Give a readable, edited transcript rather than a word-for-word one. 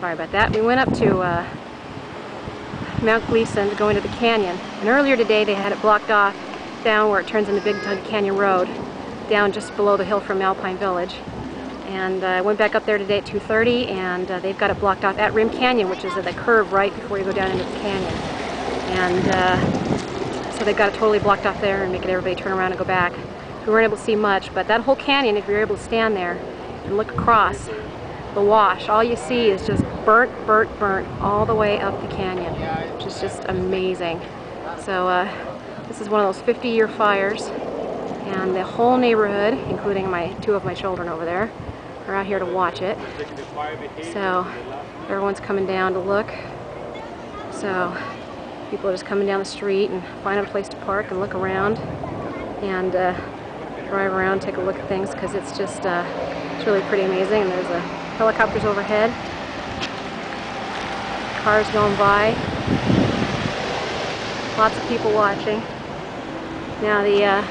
Sorry about that. We went up to Mount Gleason to go into the canyon. And earlier today they had it blocked off down where it turns into Big Tug Canyon Road, down just below the hill from Alpine Village. And I went back up there today at 2:30, and they've got it blocked off at Rim Canyon, which is at the curve right before you go down into the canyon. And so they've got it totally blocked off there and making everybody turn around and go back. We weren't able to see much, but that whole canyon, if you're able to stand there and look across the wash, all you see is just burnt all the way up the canyon, which is just amazing. So this is one of those 50-year fires, and the whole neighborhood, including two of my children over there, are out here to watch it. So everyone's coming down to look. So people are just coming down the street and find a place to park and look around and drive around, take a look at things, because it's just it's really pretty amazing. And there's helicopters overhead, cars going by, lots of people watching. Now the